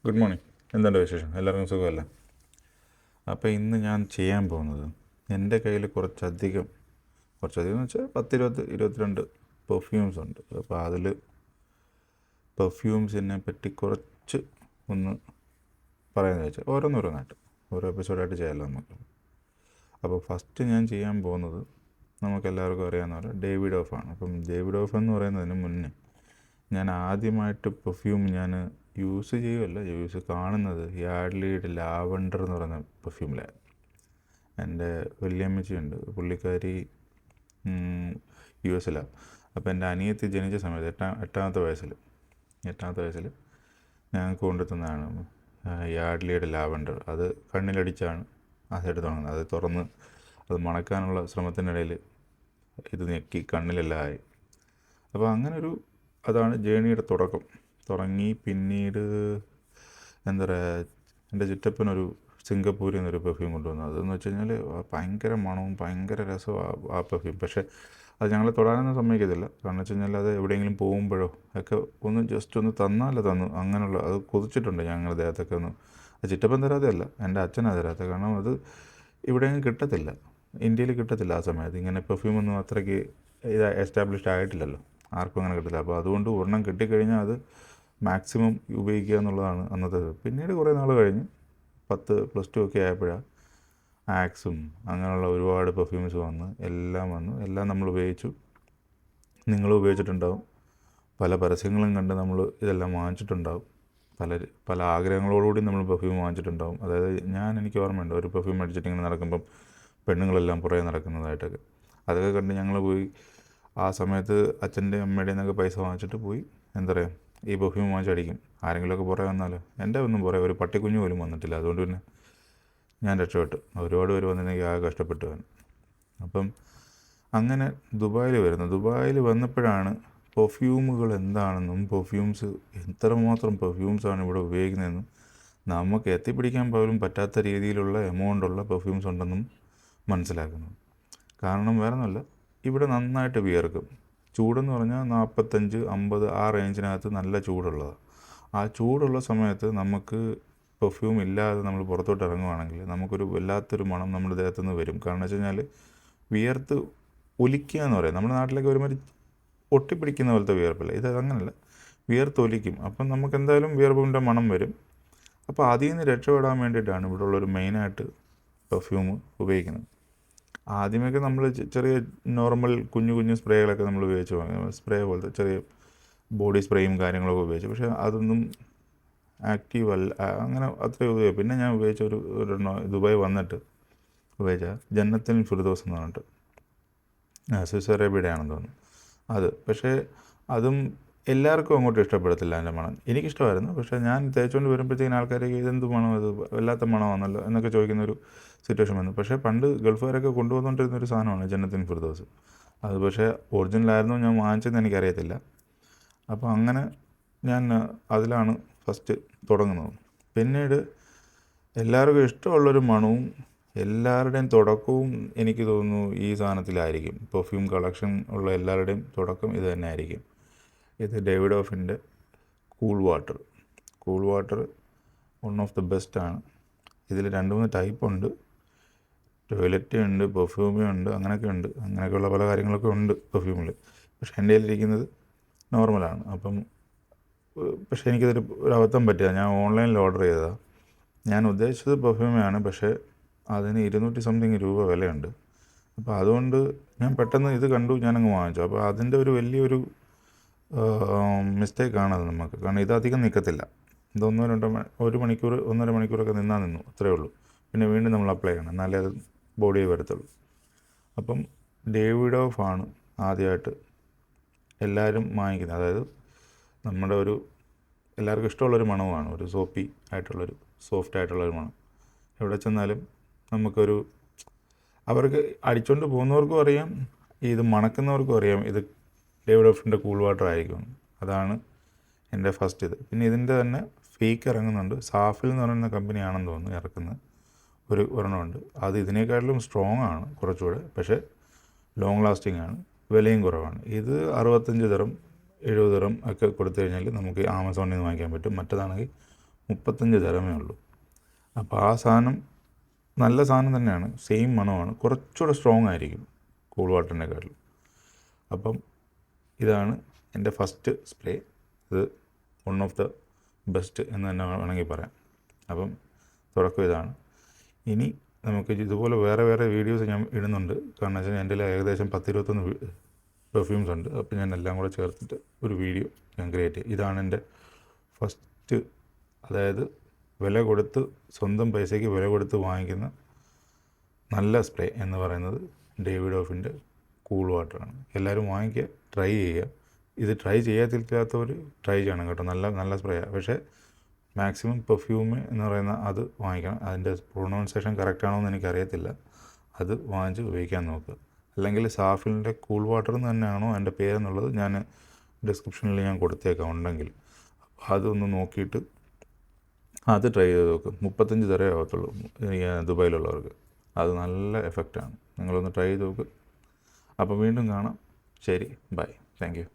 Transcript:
Good morning. എന്തുണ്ട് വിശേഷം? എല്ലാവർക്കും സുഖമല്ല? അപ്പോൾ ഇന്ന് ഞാൻ ചെയ്യാൻ പോകുന്നത്, എൻ്റെ കയ്യിൽ കുറച്ചധികം എന്ന് വെച്ചാൽ 22 പെർഫ്യൂംസ് ഉണ്ട്. അപ്പോൾ അതിൽ പെർഫ്യൂംസിനെ പറ്റി കുറച്ച് ഒന്ന് പറയാമെന്ന് വെച്ചാൽ ഓരോന്നായിട്ട് ഓരോ എപ്പിസോഡായിട്ട് ചെയ്യാമല്ലോ നമുക്ക്. അപ്പോൾ ഫസ്റ്റ് ഞാൻ ചെയ്യാൻ പോകുന്നത് നമുക്കെല്ലാവർക്കും അറിയാവുന്ന പോലെ ഡേവിഡ് ഓഫാണ്. അപ്പം ഡേവിഡ് ഓഫ് എന്ന് പറയുന്നതിന് മുന്നേ ഞാൻ ആദ്യമായിട്ട് പെർഫ്യൂം ഞാൻ യൂസ് കാണുന്നത് യാഡ്ലിയുടെ ലാവണ്ടർ എന്ന് പറയുന്ന പെർഫ്യൂമിലായിരുന്നു. എൻ്റെ വല്യമ്മച്ചിയുണ്ട്, പുള്ളിക്കാരി US-ലാണ്. അപ്പോൾ എൻ്റെ അനിയത്തി ജനിച്ച സമയത്ത് എട്ടാമത്തെ വയസ്സിൽ ഞങ്ങൾക്ക് കൊണ്ടുത്തന്നതാണ് യാഡ്ലിയുടെ ലാവണ്ടർ. അത് കണ്ണിലടിച്ചാണ് അതെടുത്ത് തുടങ്ങുന്നത്. അത് തുറന്ന് അത് മണക്കാനുള്ള ശ്രമത്തിനിടയിൽ ഇത് ഞെക്കി കണ്ണിലെല്ലാം ആയി. അപ്പോൾ അതാണ് ജേണിയുടെ തുടങ്ങി. പിന്നീട് എന്താ പറയുക, എൻ്റെ ചിറ്റപ്പനൊരു സിംഗപ്പൂരിൽ നിന്നൊരു പെർഫ്യൂം കൊണ്ടുവന്നു. അതെന്ന് വെച്ച് കഴിഞ്ഞാൽ ഭയങ്കര മണവും ഭയങ്കര രസവും ആ പെർഫ്യൂം. പക്ഷേ അത് ഞങ്ങളെ തൊടാനൊന്നും സമ്മതിക്കത്തില്ല. കാരണം വെച്ച് കഴിഞ്ഞാൽ അത് എവിടെയെങ്കിലും പോകുമ്പോഴോ ഒക്കെ ജസ്റ്റ് ഒന്ന് തന്നു അങ്ങനെയുള്ള അത് കൊതിച്ചിട്ടുണ്ട് ഞങ്ങളുടെ ദേഹത്തൊക്കെ ഒന്ന്. അത് ചിറ്റപ്പൻ തരാതെയല്ല, എൻ്റെ അച്ഛനാണ് തരാത്ത. കാരണം അത് ഇവിടെയെങ്കിലും കിട്ടത്തില്ല, ഇന്ത്യയിൽ കിട്ടത്തില്ല. ആ സമയത്ത് ഇങ്ങനെ പെർഫ്യൂമൊന്നും അത്രയ്ക്ക് എസ്റ്റാബ്ലിഷ്ഡ് ആയിട്ടില്ലല്ലോ, ആർക്കും അങ്ങനെ കിട്ടില്ല. അപ്പോൾ അതുകൊണ്ട് ഒരെണ്ണം കിട്ടിക്കഴിഞ്ഞാൽ അത് മാക്സിമം ഉപയോഗിക്കുക എന്നുള്ളതാണ് അന്നത്തേത്. പിന്നീട് കുറേ നാൾ കഴിഞ്ഞ് 10 + 2 ഒക്കെ ആയപ്പോഴാണ് ആക്സും അങ്ങനെയുള്ള ഒരുപാട് പെർഫ്യൂംസ് എല്ലാം നമ്മൾ ഉപയോഗിച്ചു. നിങ്ങൾ ഉപയോഗിച്ചിട്ടുണ്ടാവും, പല പരസ്യങ്ങളും കണ്ട് നമ്മൾ ഇതെല്ലാം വാങ്ങിച്ചിട്ടുണ്ടാവും. പല ആഗ്രഹങ്ങളോടുകൂടി നമ്മൾ പെർഫ്യൂം വാങ്ങിച്ചിട്ടുണ്ടാവും. അതായത് എനിക്ക് ഓർമ്മയുണ്ട്, ഒരു പെർഫ്യൂം അടിച്ചിട്ട് ഇങ്ങനെ നടക്കുമ്പം പെണ്ണുങ്ങളെല്ലാം പുറകെ നടക്കുന്നതായിട്ടൊക്കെ. അതൊക്കെ കണ്ട് ഞങ്ങൾ പോയി ആ സമയത്ത് അച്ഛൻ്റെ അമ്മയുടെ നിന്നൊക്കെ പൈസ വാങ്ങിച്ചിട്ട് പോയി എന്താ പറയുക, ഈ പെർഫ്യൂം വാങ്ങിച്ചടിക്കും. ആരെങ്കിലുമൊക്കെ പുറകെ വന്നാലോ, എൻ്റെ ഒന്നും പുറകെ ഒരു പട്ടിക്കുഞ്ഞു പോലും വന്നിട്ടില്ല. അതുകൊണ്ട് പിന്നെ ഞാൻ രക്ഷപ്പെട്ടു. ഒരുപാട് പേര് വന്നിട്ടുണ്ടെങ്കിൽ ആകെ കഷ്ടപ്പെട്ടു പോകാൻ. അപ്പം അങ്ങനെ ദുബായിൽ വന്നപ്പോഴാണ് പെർഫ്യൂമുകൾ എന്താണെന്നും പെർഫ്യൂംസ് എത്രമാത്രം പെർഫ്യൂംസാണ് ഇവിടെ ഉപയോഗിക്കുന്നതെന്നും നമുക്ക് എത്തിപ്പിടിക്കാൻ പോലും പറ്റാത്ത രീതിയിലുള്ള എമൗണ്ടുള്ള പെർഫ്യൂംസ് ഉണ്ടെന്നും മനസ്സിലാക്കുന്നത്. കാരണം വേറെ ഒന്നുമല്ല, ഇവിടെ നന്നായിട്ട് വിയർക്കും. ചൂടെന്ന് പറഞ്ഞാൽ 45-50 ആ റേഞ്ചിനകത്ത് നല്ല ചൂടുള്ളതാണ്. ആ ചൂടുള്ള സമയത്ത് നമുക്ക് പെർഫ്യൂം ഇല്ലാതെ നമ്മൾ പുറത്തോട്ട് ഇറങ്ങുവാണെങ്കിൽ നമുക്കൊരു വല്ലാത്തൊരു മണം നമ്മുടെ ദേഹത്തു നിന്ന് വരും. കാരണം വെച്ച് കഴിഞ്ഞാൽ വിയർത്ത് ഒലിക്കുക എന്ന് പറയും. നമ്മുടെ നാട്ടിലൊക്കെ ഒരുമാതിരി ഒട്ടിപ്പിടിക്കുന്ന പോലത്തെ വിയർപ്പില്ല, ഇത് അങ്ങനെയല്ല, വിയർത്തൊലിക്കും. അപ്പം നമുക്ക് എന്തായാലും വിയർപ്പിൻ്റെ മണം വരും. അപ്പോൾ അതിൽ നിന്ന് രക്ഷപ്പെടാൻ വേണ്ടിയിട്ടാണ് ഇവിടെ ഉള്ളൊരു മെയിനായിട്ട് പെർഫ്യൂം ഉപയോഗിക്കുന്നത്. ആദ്യമൊക്കെ നമ്മൾ ചെറിയ നോർമൽ കുഞ്ഞു സ്പ്രേകളൊക്കെ നമ്മൾ ഉപയോഗിച്ച് സ്പ്രേ പോലത്തെ ചെറിയ ബോഡി സ്പ്രേയും കാര്യങ്ങളൊക്കെ ഉപയോഗിച്ചു. പക്ഷേ അതൊന്നും ആക്റ്റീവ് അല്ല, അങ്ങനെ അത്രയും ഉപയോഗിക്കും. പിന്നെ ഞാൻ ഉപയോഗിച്ച ഒരു ദുബായ് വന്നിട്ട് ഉപയോഗിച്ച ജന്നത്തുൽ ഫിർദൗസ് എന്ന് പറഞ്ഞിട്ട് സൗദി അറേബ്യയുടെ ആണെന്ന് തോന്നുന്നു അത്. പക്ഷേ അതും എല്ലാവർക്കും അങ്ങോട്ട് ഇഷ്ടപ്പെടത്തില്ല അതിൻ്റെ മണം. എനിക്കിഷ്ടമായിരുന്നു, പക്ഷേ ഞാൻ തേച്ചുകൊണ്ട് വരുമ്പോഴത്തേക്കും ആൾക്കാർക്ക് ഇതെന്ത് മണം, അത് വല്ലാത്ത മണമാണല്ലോ എന്നൊക്കെ ചോദിക്കുന്നൊരു സിറ്റുവേഷൻ വന്നു. പക്ഷേ പണ്ട് ഗൾഫുകാരൊക്കെ കൊണ്ടുവന്നുകൊണ്ടിരുന്നൊരു സാധനമാണ് ജന്നത്തുൽ ഫിർദൗസ്. അത് പക്ഷേ ഒറിജിനലായിരുന്നു ഞാൻ വാങ്ങിച്ചതെന്ന് എനിക്കറിയത്തില്ല. അപ്പോൾ അങ്ങനെ ഞാൻ അതിലാണ് ഫസ്റ്റ് തുടങ്ങുന്നത്. പിന്നീട് എല്ലാവർക്കും ഇഷ്ടമുള്ളൊരു മണവും എല്ലാവരുടെയും തുടക്കവും എനിക്ക് തോന്നുന്നു ഈ സാധനത്തിലായിരിക്കും. പെർഫ്യൂം കളക്ഷൻ ഉള്ള എല്ലാവരുടെയും തുടക്കം ഇത് തന്നെ ആയിരിക്കും. ഇത് ഡേവിഡ് ഓഫിൻ്റെ cool water one of the ബെസ്റ്റാണ്. ഇതിൽ 2-3 ടൈപ്പ് ഉണ്ട്. ടോയ്ലറ്റ് ഉണ്ട്, പെർഫ്യൂമേ ഉണ്ട്, അങ്ങനെയൊക്കെയുള്ള പല കാര്യങ്ങളൊക്കെ ഉണ്ട് പെർഫ്യൂമിൽ. പക്ഷേ എൻ്റെ കയ്യിലിരിക്കുന്നത് നോർമലാണ്. പക്ഷേ എനിക്കിതൊരു അബദ്ധം പറ്റിയതാണ്. ഞാൻ ഓൺലൈനിൽ ഓർഡർ ചെയ്തതാണ്. ഞാൻ ഉദ്ദേശിച്ചത് പെർഫ്യൂമാണ്, പക്ഷേ അതിന് 200 സംതിങ് രൂപ വിലയുണ്ട്. അപ്പോൾ അതുകൊണ്ട് ഞാൻ പെട്ടെന്ന് ഇത് കണ്ടു, ഞാനങ്ങ് വാങ്ങിച്ചു. അപ്പോൾ അതിൻ്റെ ഒരു വലിയൊരു മിസ്റ്റേക്കാണത് നമുക്ക്. കാരണം ഇതധികം നിൽക്കത്തില്ല. ഇത് 1-2 മണിക്കൂർ 1.5 മണിക്കൂറൊക്കെ നിന്നു, അത്രയേ ഉള്ളൂ. പിന്നെ വീണ്ടും നമ്മൾ അപ്ലൈ ചെയ്യണം, എന്നാലേ അത് ബോഡിയിൽ വരത്തുള്ളൂ. അപ്പം ഡേവിഡ് ഓഫാണ് ആദ്യമായിട്ട് എല്ലാവരും വാങ്ങിക്കുന്നത്. അതായത് നമ്മുടെ എല്ലാവർക്കും ഇഷ്ടമുള്ളൊരു മണവുമാണ്, ഒരു സോപ്പി ആയിട്ടുള്ളൊരു സോഫ്റ്റ് ആയിട്ടുള്ളൊരു മണം. എവിടെ ചെന്നാലും അവർക്ക് അടിച്ചുകൊണ്ട് പോകുന്നവർക്കും അറിയാം, ഇത് മണക്കുന്നവർക്കും അറിയാം ഇത് ഡേവിഡ് ഓഫിൻ്റെ കൂൾ വാട്ടർ ആയിരിക്കും. അതാണ് എൻ്റെ ഫസ്റ്റ് ഇത്. പിന്നെ ഇതിൻ്റെ തന്നെ ഫേക്ക് ഇറങ്ങുന്നുണ്ട്. സാഫിൽ എന്ന് പറയുന്ന കമ്പനിയാണെന്ന് തോന്നുന്നു ഇറക്കുന്നത് ഒരെണ്ണമുണ്ട്. അത് ഇതിനേക്കാട്ടിലും സ്ട്രോങ് ആണ് കുറച്ചുകൂടെ, പക്ഷേ ലോങ് ലാസ്റ്റിംഗ് ആണ്, വിലയും കുറവാണ്. ഇത് 65 ദിർഹം 70 ദിർഹം ഒക്കെ കൊടുത്തു കഴിഞ്ഞാൽ നമുക്ക് ആമസോണിൽ നിന്ന് വാങ്ങിക്കാൻ പറ്റും. മറ്റേതാണെങ്കിൽ 35 ദിർഹമേ ഉള്ളൂ. അപ്പോൾ ആ സാധനം നല്ല സാധനം തന്നെയാണ്, സെയിം മണമാണ്, കുറച്ചുകൂടെ സ്ട്രോങ് ആയിരിക്കും കൂൾ വാട്ടറിനെക്കാളും. അപ്പം ഇതാണ് എൻ്റെ ഫസ്റ്റ് സ്പ്രേ. ഇത് വൺ ഓഫ് ദ ബെസ്റ്റ് എന്ന് തന്നെ വേണമെങ്കിൽ പറയാം. അപ്പം തുടക്കം ഇതാണ്. ഇനി നമുക്ക് ഇതുപോലെ വേറെ വേറെ വീഡിയോസ് ഞാൻ ഇടുന്നുണ്ട്. കാരണം വെച്ചാൽ എൻ്റെ ഏകദേശം 10-21 പെർഫ്യൂംസ് ഉണ്ട്. അപ്പോൾ ഞാൻ എല്ലാം കൂടെ ചേർത്തിട്ട് ഒരു വീഡിയോ ഞാൻ ക്രിയേറ്റ് ചെയ്യും. ഇതാണ് എൻ്റെ ഫസ്റ്റ്, അതായത് വില കൊടുത്ത്, സ്വന്തം പൈസയ്ക്ക് വില കൊടുത്ത് വാങ്ങിക്കുന്ന നല്ല സ്പ്രേ എന്ന് പറയുന്നത് ഡേവിഡോഫിൻ്റെ കൂൾ വാട്ടറാണ്. എല്ലാവരും വാങ്ങിക്കുക, ട്രൈ ചെയ്യുക. ഇത് ട്രൈ ചെയ്യാത്തില്ലാത്തവർ ട്രൈ ചെയ്യണം കേട്ടോ. നല്ല നല്ല സ്പ്രേയാണ്. പക്ഷേ മാക്സിമം പെർഫ്യൂം എന്ന് പറയുന്ന അത് വാങ്ങിക്കണം. അതിൻ്റെ പ്രൊണൗൺസിയേഷൻ കറക്റ്റാണോ എന്ന് എനിക്കറിയത്തില്ല. അത് വാങ്ങിച്ച് ഉപയോഗിക്കാൻ നോക്കുക. അല്ലെങ്കിൽ സാഫിലിൻ്റെ കൂൾ വാട്ടർ എന്ന് തന്നെയാണോ അതിൻ്റെ പേരെന്നുള്ളത് ഞാൻ ഡിസ്ക്രിപ്ഷനിൽ ഞാൻ കൊടുത്തേക്കാം ഉണ്ടെങ്കിൽ. അപ്പോൾ അതൊന്ന് നോക്കിയിട്ട് അത് ട്രൈ ചെയ്ത് നോക്കും. 35 ദിർഹമേ ആവത്തുള്ളൂ ദുബായിലുള്ളവർക്ക്. അത് നല്ല എഫക്റ്റാണ്. നിങ്ങളൊന്ന് ട്രൈ ചെയ്ത് നോക്ക്. അപ്പോൾ വീണ്ടും കാണാം. ശരി, ബൈ, താങ്ക് യു.